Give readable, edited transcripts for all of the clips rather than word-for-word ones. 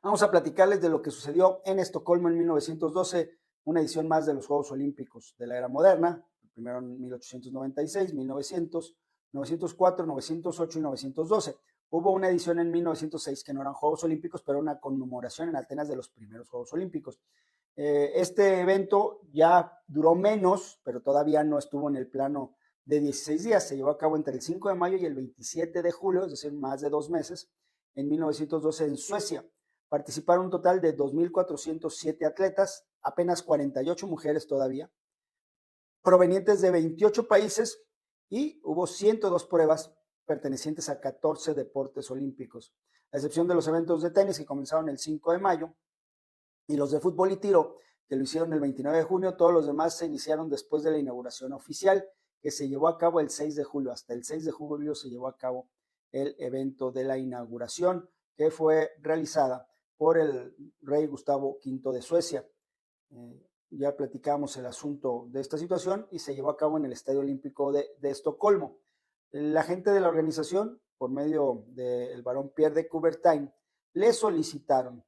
Vamos a platicarles de lo que sucedió en Estocolmo en 1912, una edición más de los Juegos Olímpicos de la era moderna, primero en 1896, 1900, 904, 908 y 912. Hubo una edición en 1906 que no eran Juegos Olímpicos, pero una conmemoración en Atenas de los primeros Juegos Olímpicos. Este evento ya duró menos, pero todavía no estuvo en el plano de 16 días. Se llevó a cabo entre el 5 de mayo y el 27 de julio, es decir, más de 2 meses, en 1912 en Suecia. Participaron un total de 2.407 atletas, apenas 48 mujeres todavía, provenientes de 28 países, y hubo 102 pruebas pertenecientes a 14 deportes olímpicos, a excepción de los eventos de tenis que comenzaron el 5 de mayo y los de fútbol y tiro que lo hicieron el 29 de junio. Todos los demás se iniciaron después de la inauguración oficial, que se llevó a cabo el 6 de julio. Hasta el 6 de julio se llevó a cabo el evento de la inauguración, que fue realizada por el rey Gustavo V de Suecia. Ya platicamos el asunto de esta situación y se llevó a cabo en el Estadio Olímpico de Estocolmo. La gente de la organización, por medio del barón Pierre de Coubertin, le solicitaron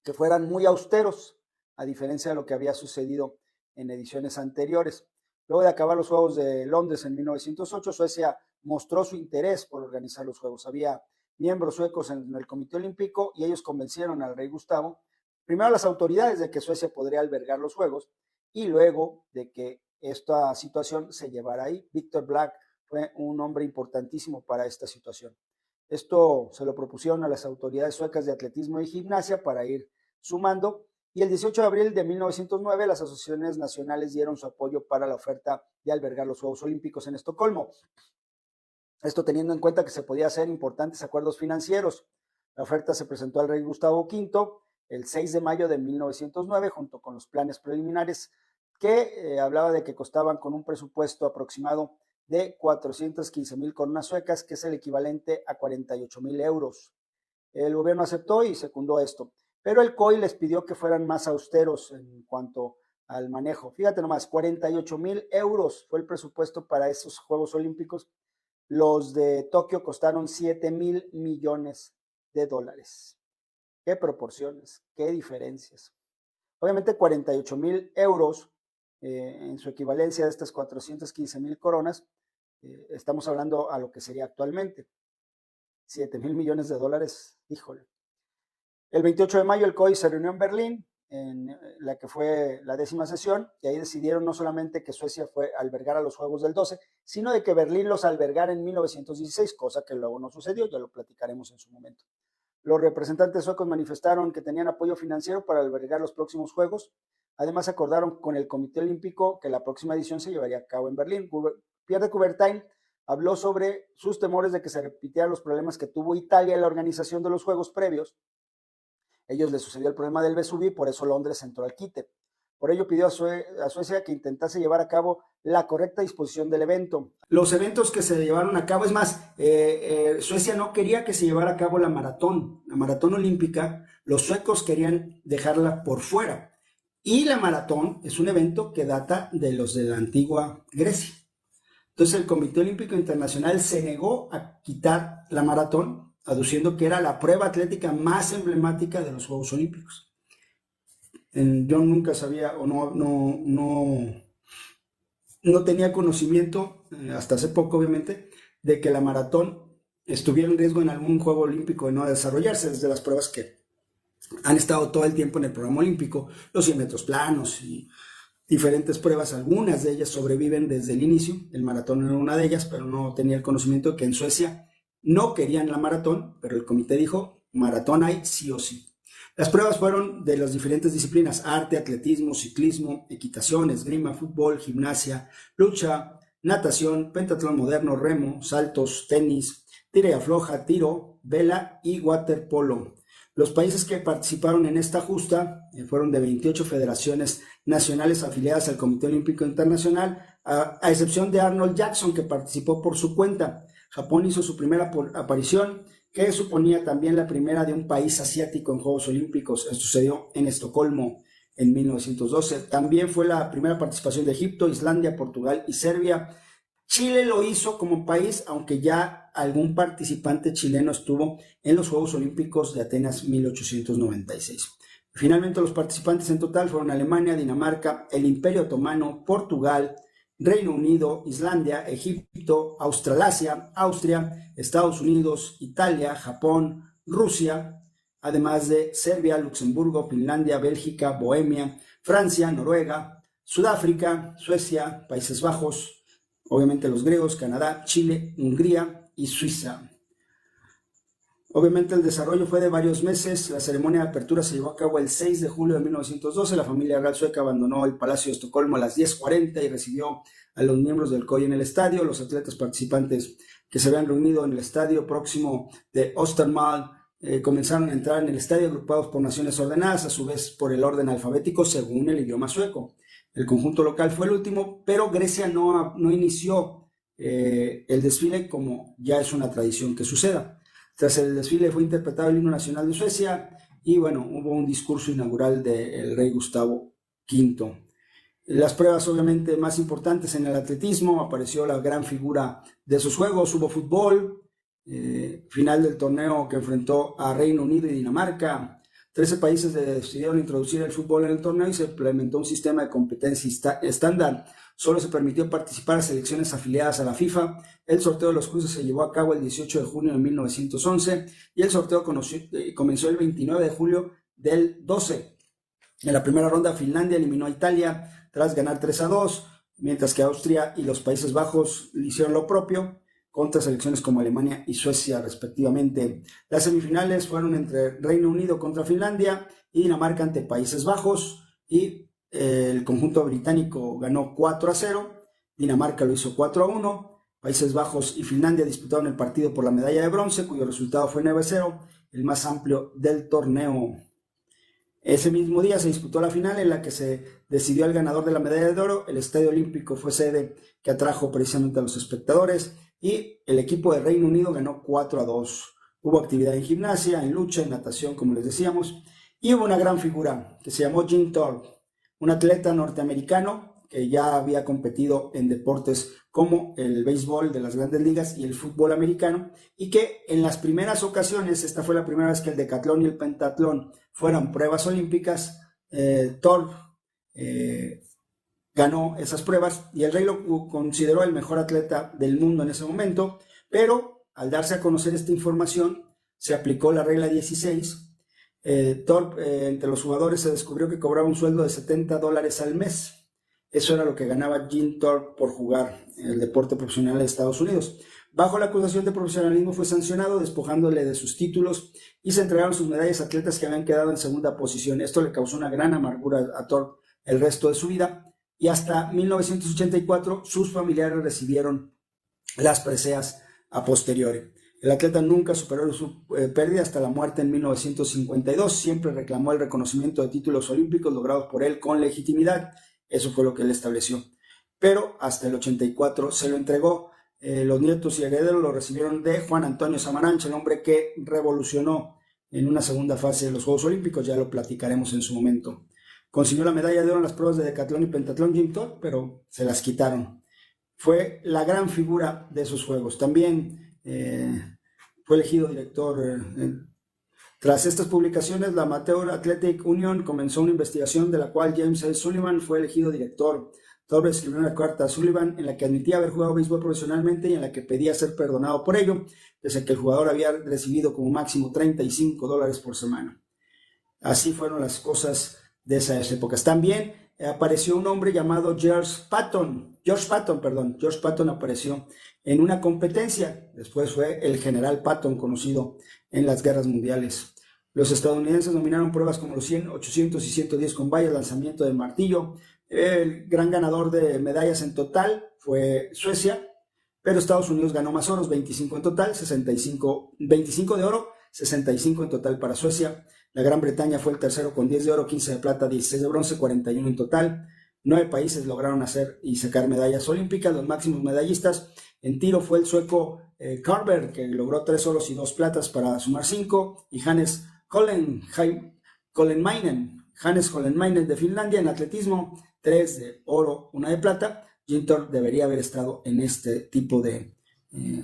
que fueran muy austeros, a diferencia de lo que había sucedido en ediciones anteriores. Luego de acabar los Juegos de Londres en 1908, Suecia mostró su interés por organizar los Juegos. Había miembros suecos en el Comité Olímpico y ellos convencieron al rey Gustavo, primero a las autoridades, de que Suecia podría albergar los Juegos, y luego de que esta situación se llevara ahí. Victor Black fue un hombre importantísimo para esta situación. Esto se lo propusieron a las autoridades suecas de atletismo y gimnasia para ir sumando, y el 18 de abril de 1909 las asociaciones nacionales dieron su apoyo para la oferta de albergar los Juegos Olímpicos en Estocolmo. Esto teniendo en cuenta que se podía hacer importantes acuerdos financieros. La oferta se presentó al rey Gustavo V el 6 de mayo de 1909, junto con los planes preliminares que hablaba de que costaban con un presupuesto aproximado de 415,000 coronas suecas, que es el equivalente a 48,000 euros. El gobierno aceptó y secundó esto, pero el COI les pidió que fueran más austeros en cuanto al manejo. Fíjate nomás, 48,000 euros fue el presupuesto para esos Juegos Olímpicos. Los de Tokio costaron 7,000 millones de dólares. ¿Qué proporciones? ¿Qué diferencias? Obviamente 48,000 euros en su equivalencia de estas 415,000 coronas, estamos hablando a lo que sería actualmente 7,000 millones de dólares. Híjole. El 28 de mayo el COI se reunió en Berlín, en la que fue la 10ª sesión, y ahí decidieron no solamente que Suecia albergara los Juegos del 12, sino de que Berlín los albergara en 1916, cosa que luego no sucedió, ya lo platicaremos en su momento. Los representantes suecos manifestaron que tenían apoyo financiero para albergar los próximos Juegos. Además, acordaron con el Comité Olímpico que la próxima edición se llevaría a cabo en Berlín. Pierre de Coubertin habló sobre sus temores de que se repitieran los problemas que tuvo Italia en la organización de los Juegos previos. Ellos les sucedió el problema del Vesubio y por eso Londres entró al quite. Por ello pidió a Suecia que intentase llevar a cabo la correcta disposición del evento. Los eventos que se llevaron a cabo, es más, Suecia no quería que se llevara a cabo la maratón olímpica. Los suecos querían dejarla por fuera. Y la maratón es un evento que data de los de la antigua Grecia. Entonces el Comité Olímpico Internacional se negó a quitar la maratón, aduciendo que era la prueba atlética más emblemática de los Juegos Olímpicos. Yo nunca sabía o no tenía conocimiento, hasta hace poco obviamente, de que la maratón estuviera en riesgo en algún Juego Olímpico de no desarrollarse. Desde las pruebas que han estado todo el tiempo en el programa olímpico, los 100 metros planos y diferentes pruebas, algunas de ellas sobreviven desde el inicio. El maratón era una de ellas, pero no tenía el conocimiento de que en Suecia no querían la maratón, pero el comité dijo, maratón hay sí o sí. Las pruebas fueron de las diferentes disciplinas: arte, atletismo, ciclismo, equitación, esgrima, fútbol, gimnasia, lucha, natación, pentatlón moderno, remo, saltos, tenis, tira y afloja, tiro, vela y waterpolo. Los países que participaron en esta justa fueron de 28 federaciones nacionales afiliadas al Comité Olímpico Internacional, a excepción de Arnold Jackson, que participó por su cuenta. Japón hizo su primera aparición, que suponía también la primera de un país asiático en Juegos Olímpicos. Esto sucedió en Estocolmo en 1912. También fue la primera participación de Egipto, Islandia, Portugal y Serbia. Chile lo hizo como país, aunque ya algún participante chileno estuvo en los Juegos Olímpicos de Atenas 1896. Finalmente, los participantes en total fueron Alemania, Dinamarca, el Imperio Otomano, Portugal, Reino Unido, Islandia, Egipto, Australasia, Austria, Estados Unidos, Italia, Japón, Rusia, además de Serbia, Luxemburgo, Finlandia, Bélgica, Bohemia, Francia, Noruega, Sudáfrica, Suecia, Países Bajos, obviamente los griegos, Canadá, Chile, Hungría y Suiza. Obviamente el desarrollo fue de varios meses. La ceremonia de apertura se llevó a cabo el 6 de julio de 1912. La familia real sueca abandonó el Palacio de Estocolmo a las 10:40 y recibió a los miembros del COI en el estadio. Los atletas participantes que se habían reunido en el estadio próximo de Östermalm comenzaron a entrar en el estadio agrupados por naciones ordenadas, a su vez por el orden alfabético según el idioma sueco. El conjunto local fue el último, pero Grecia no inició el desfile como ya es una tradición que suceda. Tras el desfile fue interpretado el himno nacional de Suecia y bueno, hubo un discurso inaugural del rey Gustavo V. Las pruebas obviamente más importantes en el atletismo, apareció la gran figura de esos juegos, hubo fútbol, final del torneo que enfrentó a Reino Unido y Dinamarca. 13 países decidieron introducir el fútbol en el torneo y se implementó un sistema de competencia estándar. Solo se permitió participar a selecciones afiliadas a la FIFA. El sorteo de los cruces se llevó a cabo el 18 de junio de 1911 y el sorteo comenzó el 29 de julio del 12. En la primera ronda, Finlandia eliminó a Italia tras ganar 3-2, mientras que Austria y los Países Bajos hicieron lo propio contra selecciones como Alemania y Suecia, respectivamente. Las semifinales fueron entre Reino Unido contra Finlandia y Dinamarca ante Países Bajos, y el conjunto británico ganó 4-0, Dinamarca lo hizo 4-1, Países Bajos y Finlandia disputaron el partido por la medalla de bronce, cuyo resultado fue 9-0, el más amplio del torneo. Ese mismo día se disputó la final en la que se decidió el ganador de la medalla de oro. El Estadio Olímpico fue sede que atrajo precisamente a los espectadores y el equipo de Reino Unido ganó 4-2. Hubo actividad en gimnasia, en lucha, en natación, como les decíamos, y hubo una gran figura que se llamó Jim Thorpe, un atleta norteamericano que ya había competido en deportes como el béisbol de las grandes ligas y el fútbol americano, y que en las primeras ocasiones, esta fue la primera vez que el decatlón y el pentatlón fueron pruebas olímpicas, Thorpe ganó esas pruebas y el rey lo consideró el mejor atleta del mundo en ese momento, pero al darse a conocer esta información se aplicó la regla 16. Thorpe, entre los jugadores se descubrió que cobraba un sueldo de $70 al mes. Eso era lo que ganaba Jim Thorpe por jugar en el deporte profesional de Estados Unidos. Bajo la acusación de profesionalismo fue sancionado, despojándole de sus títulos, y se entregaron sus medallas a atletas que habían quedado en segunda posición. Esto le causó una gran amargura a Thorpe el resto de su vida, y hasta 1984 sus familiares recibieron las preseas a posteriori. El atleta nunca superó su pérdida hasta la muerte en 1952. Siempre reclamó el reconocimiento de títulos olímpicos logrados por él con legitimidad. Eso fue lo que él estableció. Pero hasta el 84 se lo entregó. Los nietos y herederos lo recibieron de Juan Antonio Samaranch, el hombre que revolucionó en una segunda fase de los Juegos Olímpicos. Ya lo platicaremos en su momento. Consiguió la medalla de oro en las pruebas de decatlón y pentatlón Jim Thorpe, pero se las quitaron. Fue la gran figura de esos Juegos. También fue elegido director. Tras estas publicaciones, la Amateur Athletic Union comenzó una investigación de la cual James L. Sullivan fue elegido director. Thorpe escribió una carta a Sullivan en la que admitía haber jugado béisbol profesionalmente y en la que pedía ser perdonado por ello, pese a que el jugador había recibido como máximo $35 por semana. Así fueron las cosas de esas épocas. También apareció un hombre llamado George Patton apareció en una competencia. Después fue el general Patton, conocido en las guerras mundiales. Los estadounidenses dominaron pruebas como los 100, 800 y 110 con vallas, lanzamiento de martillo. El gran ganador de medallas en total fue Suecia, pero Estados Unidos ganó más oros, 25 en total, 25 de oro, 65 en total para Suecia. La Gran Bretaña fue el tercero con 10 de oro, 15 de plata, 16 de bronce, 41 en total. 9 países lograron hacer y sacar medallas olímpicas. Los máximos medallistas en tiro fue el sueco Carver, que logró 3 oros y 2 platas para sumar 5, y Hannes Hollenmainen de Finlandia. En atletismo, 3 de oro, 1 de plata. Jim Thorpe debería haber estado en este tipo de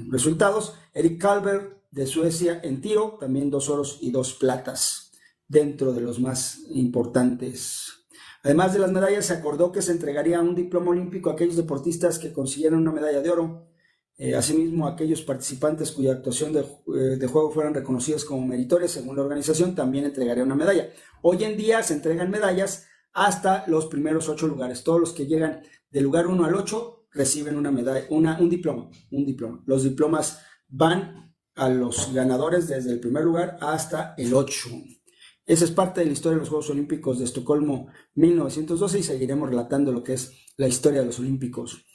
resultados. Erik Kalber de Suecia en tiro, también 2 oros y 2 platas, dentro de los más importantes. Además de las medallas, se acordó que se entregaría un diploma olímpico a aquellos deportistas que consiguieran una medalla de oro. Asimismo, aquellos participantes cuya actuación de juego fueran reconocidas como meritorias según la organización, también entregaría una medalla. Hoy en día se entregan medallas hasta los primeros 8 lugares. Todos los que llegan del lugar 1 al 8 reciben una medalla, un diploma. Los diplomas van a los ganadores desde el primer lugar hasta el 8. Esa es parte de la historia de los Juegos Olímpicos de Estocolmo 1912 y seguiremos relatando lo que es la historia de los Olímpicos.